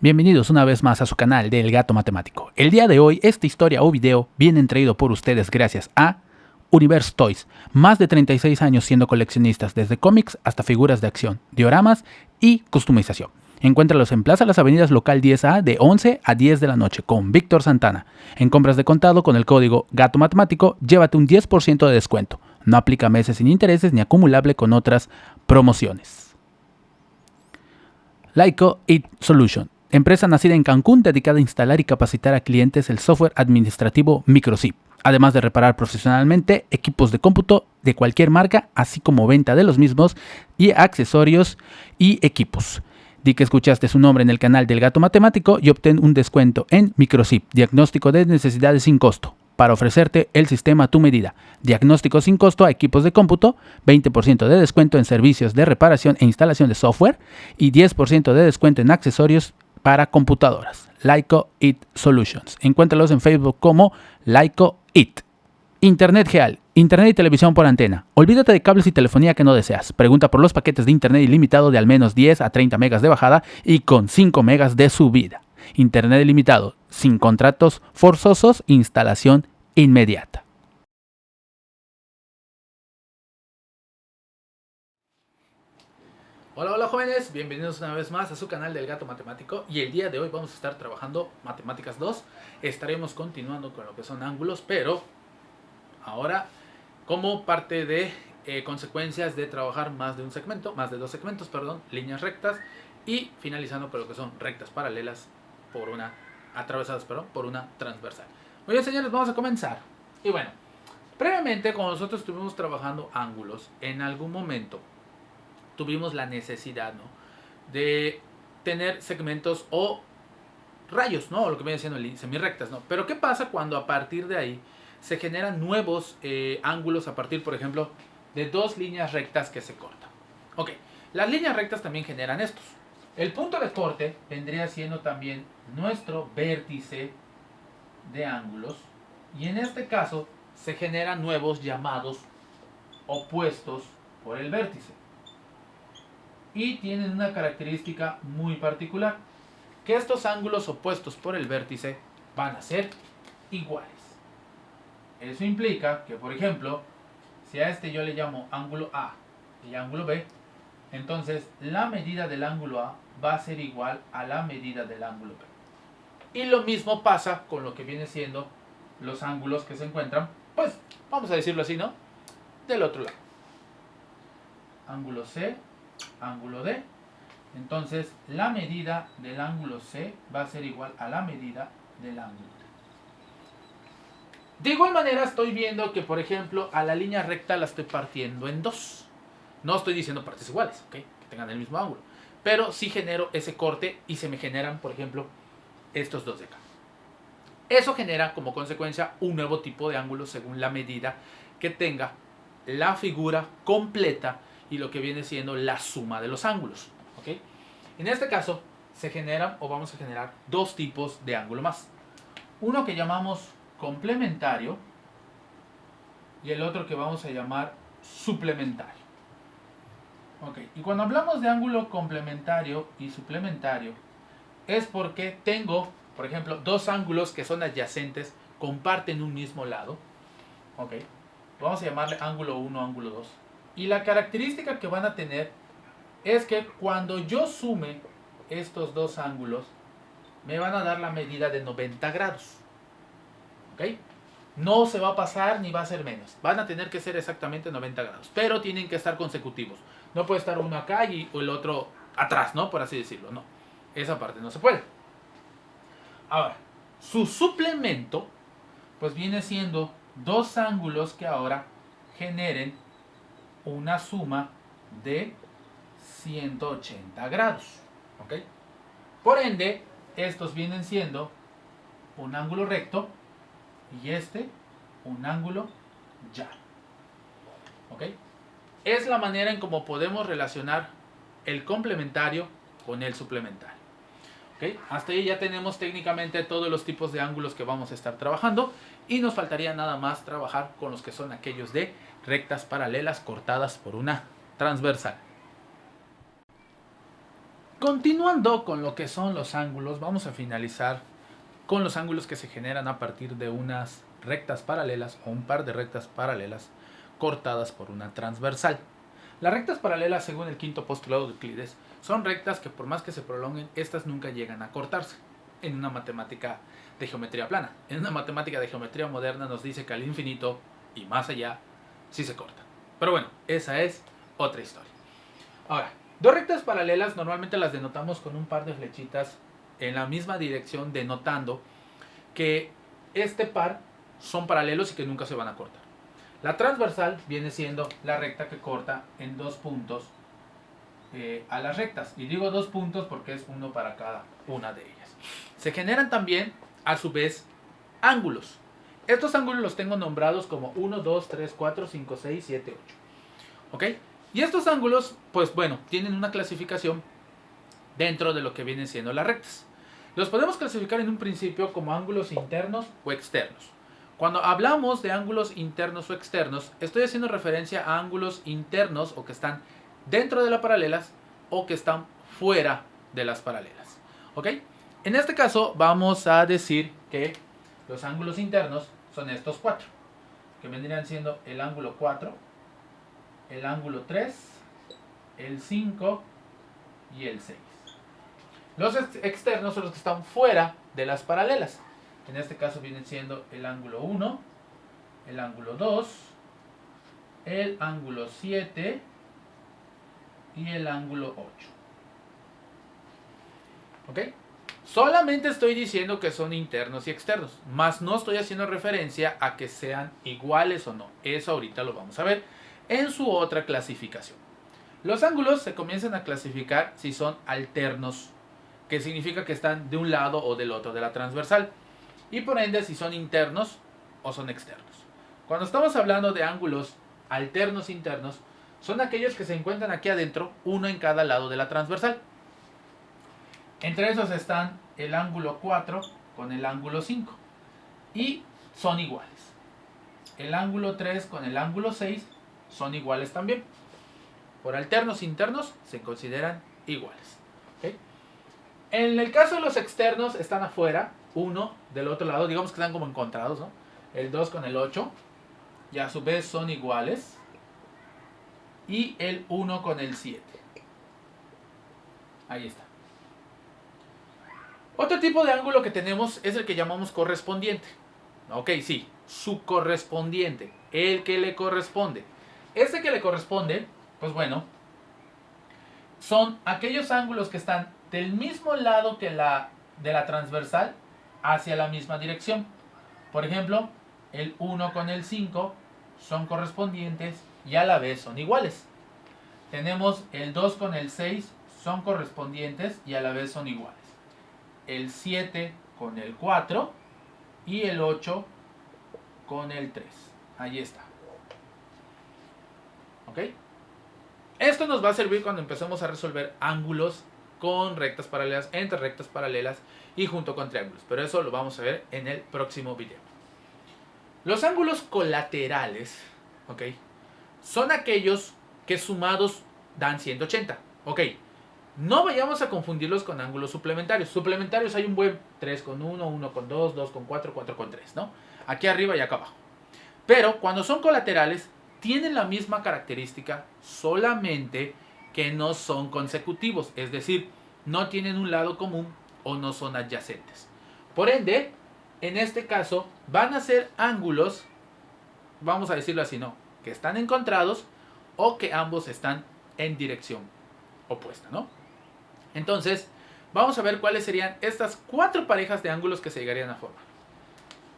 Bienvenidos una vez más a su canal del Gato Matemático. El día de hoy, esta historia o video viene traído por ustedes gracias a Universe Toys. Más de 36 años siendo coleccionistas, desde cómics hasta figuras de acción, dioramas y customización. Encuéntralos en Plaza Las Avenidas Local 10A de 11 a 10 de la noche con Víctor Santana. En compras de contado con el código Gato Matemático, llévate un 10% de descuento. No aplica meses sin intereses ni acumulable con otras promociones. Laico IT Solution. Empresa nacida en Cancún dedicada a instalar y capacitar a clientes el software administrativo Microchip, además de reparar profesionalmente equipos de cómputo de cualquier marca, así como venta de los mismos y accesorios y equipos. Di que escuchaste su nombre en el canal del Gato Matemático y obtén un descuento en Microchip, diagnóstico de necesidades sin costo, para ofrecerte el sistema a tu medida. Diagnóstico sin costo a equipos de cómputo, 20% de descuento en servicios de reparación e instalación de software y 10% de descuento en accesorios para computadoras. Laico IT Solutions. Encuéntralos en Facebook como Laico IT. Internet Geal. Internet y televisión por antena. Olvídate de cables y telefonía que no deseas. Pregunta por los paquetes de internet ilimitado de al menos 10 a 30 megas de bajada y con 5 megas de subida. Internet ilimitado, sin contratos forzosos, instalación inmediata. Hola jóvenes, bienvenidos una vez más a su canal del Gato Matemático y el día de hoy vamos a estar trabajando Matemáticas 2. Estaremos continuando con lo que son ángulos, pero ahora como parte de consecuencias de trabajar más de dos segmentos, líneas rectas y finalizando con lo que son rectas paralelas atravesadas por una transversal. Muy bien señores, vamos a comenzar. Y bueno, previamente cuando nosotros estuvimos trabajando ángulos, en algún momento tuvimos la necesidad, ¿no?, de tener segmentos o rayos, ¿no?, o lo que viene siendo semirrectas, ¿no? Pero ¿qué pasa cuando a partir de ahí se generan nuevos ángulos a partir, por ejemplo, de dos líneas rectas que se cortan? Ok, las líneas rectas también generan estos. El punto de corte vendría siendo también nuestro vértice de ángulos y en este caso se generan nuevos llamados opuestos por el vértice. Y tienen una característica muy particular, que estos ángulos opuestos por el vértice van a ser iguales. Eso implica que, por ejemplo, si a este yo le llamo ángulo A y ángulo B, entonces la medida del ángulo A va a ser igual a la medida del ángulo B. Y lo mismo pasa con lo que viene siendo los ángulos que se encuentran, pues, vamos a decirlo así, ¿no?, del otro lado. Ángulo C, ángulo D. Entonces la medida del ángulo C va a ser igual a la medida del ángulo D. De igual manera estoy viendo que, por ejemplo, a la línea recta la estoy partiendo en dos. No estoy diciendo partes iguales, ¿ok?, que tengan el mismo ángulo, pero sí genero ese corte y se me generan, por ejemplo, estos dos de acá. Eso genera como consecuencia un nuevo tipo de ángulo según la medida que tenga la figura completa y lo que viene siendo la suma de los ángulos, ¿ok? En este caso se generan o vamos a generar dos tipos de ángulo más. Uno que llamamos complementario y el otro que vamos a llamar suplementario. Ok, y cuando hablamos de ángulo complementario y suplementario es porque tengo, por ejemplo, dos ángulos que son adyacentes, comparten un mismo lado. Ok, vamos a llamarle ángulo 1, ángulo 2. Y la característica que van a tener es que cuando yo sume estos dos ángulos, me van a dar la medida de 90 grados. ¿Ok? No se va a pasar ni va a ser menos. Van a tener que ser exactamente 90 grados. Pero tienen que estar consecutivos. No puede estar uno acá y el otro atrás, ¿no?, por así decirlo. No. Esa parte no se puede. Ahora, su suplemento, pues viene siendo dos ángulos que ahora generen una suma de 180 grados. ¿Ok? Por ende, estos vienen siendo un ángulo recto y este un ángulo llano. ¿Ok? Es la manera en cómo podemos relacionar el complementario con el suplementario. ¿Ok? Hasta ahí ya tenemos técnicamente todos los tipos de ángulos que vamos a estar trabajando y nos faltaría nada más trabajar con los que son aquellos de rectas paralelas cortadas por una transversal. Continuando con lo que son los ángulos, vamos a finalizar con los ángulos que se generan a partir de unas rectas paralelas o un par de rectas paralelas cortadas por una transversal. Las rectas paralelas, según el quinto postulado de Euclides, son rectas que por más que se prolonguen, estas nunca llegan a cortarse en una matemática de geometría plana. En una matemática de geometría moderna nos dice que al infinito y más allá sí se cortan. Pero bueno, esa es otra historia. Ahora, dos rectas paralelas normalmente las denotamos con un par de flechitas en la misma dirección, denotando que este par son paralelos y que nunca se van a cortar. La transversal viene siendo la recta que corta en dos puntos a las rectas. Y digo dos puntos porque es uno para cada una de ellas. Se generan también, a su vez, ángulos. Estos ángulos los tengo nombrados como 1, 2, 3, 4, 5, 6, 7, 8. ¿Ok? Y estos ángulos, pues bueno, tienen una clasificación dentro de lo que vienen siendo las rectas. Los podemos clasificar en un principio como ángulos internos o externos. Cuando hablamos de ángulos internos o externos, estoy haciendo referencia a ángulos internos o que están dentro de las paralelas o que están fuera de las paralelas. ¿Ok? En este caso vamos a decir que los ángulos internos son estos cuatro, que vendrían siendo el ángulo 4, el ángulo 3, el 5 y el 6. Los externos son los que están fuera de las paralelas. En este caso vienen siendo el ángulo 1, el ángulo 2, el ángulo 7 y el ángulo 8. ¿Ok? Solamente estoy diciendo que son internos y externos, más no estoy haciendo referencia a que sean iguales o no. Eso ahorita lo vamos a ver en su otra clasificación. Los ángulos se comienzan a clasificar si son alternos, que significa que están de un lado o del otro de la transversal, y por ende si son internos o son externos. Cuando estamos hablando de ángulos alternos internos, son aquellos que se encuentran aquí adentro, uno en cada lado de la transversal. Entre esos están el ángulo 4 con el ángulo 5 y son iguales. El ángulo 3 con el ángulo 6 son iguales también. Por alternos internos se consideran iguales. ¿Okay? En el caso de los externos están afuera, uno del otro lado, digamos que están como encontrados, ¿no? El 2 con el 8 y a su vez son iguales. Y el 1 con el 7. Ahí está. Otro tipo de ángulo que tenemos es el que llamamos correspondiente. Ok, sí, su correspondiente, el que le corresponde. Este que le corresponde, pues bueno, son aquellos ángulos que están del mismo lado que de la transversal hacia la misma dirección. Por ejemplo, el 1 con el 5 son correspondientes y a la vez son iguales. Tenemos el 2 con el 6 son correspondientes y a la vez son iguales. El 7 con el 4 y el 8 con el 3. Ahí está. ¿Ok? Esto nos va a servir cuando empecemos a resolver ángulos con rectas paralelas, entre rectas paralelas y junto con triángulos. Pero eso lo vamos a ver en el próximo video. Los ángulos colaterales, ¿ok?, son aquellos que sumados dan 180. ¿Ok? No vayamos a confundirlos con ángulos suplementarios. Suplementarios hay un buen 3 con 1, 1 con 2, 2 con 4, 4 con 3, ¿no? Aquí arriba y acá abajo. Pero cuando son colaterales, tienen la misma característica, solamente que no son consecutivos. Es decir, no tienen un lado común o no son adyacentes. Por ende, en este caso, van a ser ángulos, vamos a decirlo así, ¿no?, que están encontrados o que ambos están en dirección opuesta, ¿no? Entonces, vamos a ver cuáles serían estas cuatro parejas de ángulos que se llegarían a formar.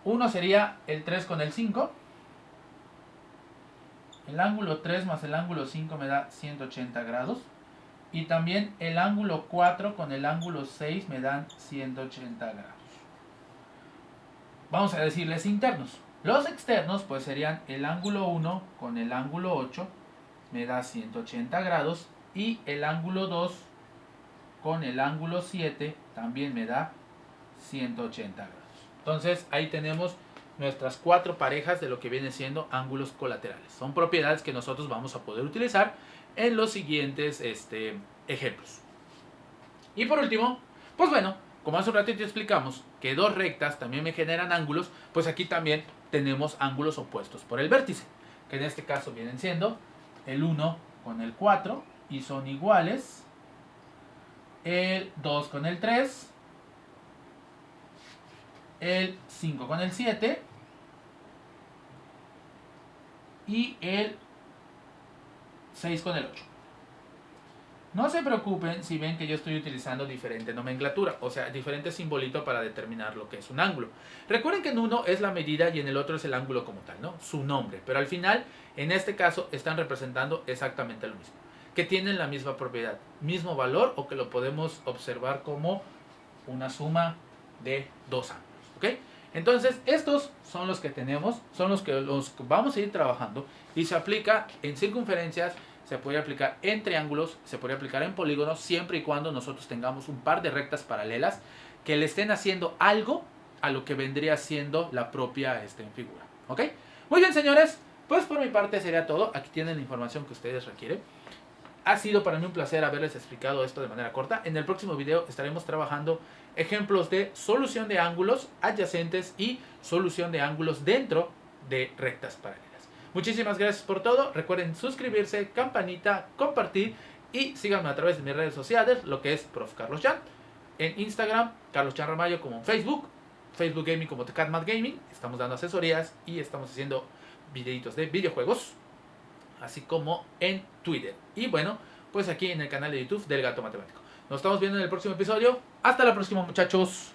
Uno sería el 3 con el 5. El ángulo 3 más el ángulo 5 me da 180 grados. Y también el ángulo 4 con el ángulo 6 me dan 180 grados. Vamos a decirles internos. Los externos pues serían el ángulo 1 con el ángulo 8 me da 180 grados. Y el ángulo 2 con el ángulo 7 también me da 180 grados. Entonces ahí tenemos nuestras cuatro parejas de lo que vienen siendo ángulos colaterales. Son propiedades que nosotros vamos a poder utilizar en los siguientes ejemplos. Y por último, pues bueno, como hace un ratito explicamos que dos rectas también me generan ángulos, pues aquí también tenemos ángulos opuestos por el vértice, que en este caso vienen siendo el 1 con el 4 y son iguales, el 2 con el 3, el 5 con el 7 y el 6 con el 8. No se preocupen si ven que yo estoy utilizando diferente nomenclatura, o sea, diferente simbolito para determinar lo que es un ángulo. Recuerden que en uno es la medida y en el otro es el ángulo como tal, ¿no? Su nombre. Pero al final, en este caso, están representando exactamente lo mismo. Que tienen la misma propiedad, mismo valor, o que lo podemos observar como una suma de dos ángulos, ¿ok? Entonces, estos son los que tenemos, son los que vamos a ir trabajando y se aplica en circunferencias, se puede aplicar en triángulos, se puede aplicar en polígonos, siempre y cuando nosotros tengamos un par de rectas paralelas que le estén haciendo algo a lo que vendría siendo la propia figura. ¿Ok? Muy bien, señores, pues por mi parte sería todo. Aquí tienen la información que ustedes requieren. Ha sido para mí un placer haberles explicado esto de manera corta. En el próximo video estaremos trabajando ejemplos de solución de ángulos adyacentes y solución de ángulos dentro de rectas paralelas. Muchísimas gracias por todo. Recuerden suscribirse, campanita, compartir y síganme a través de mis redes sociales, lo que es Prof. Carlos Chan. En Instagram, Carlos Chan Ramayo, como en Facebook Gaming como TheCatMat Gaming. Estamos dando asesorías y estamos haciendo videitos de videojuegos, así como en Twitter. Y bueno, pues aquí en el canal de YouTube del Gato Matemático. Nos estamos viendo en el próximo episodio. Hasta la próxima, muchachos.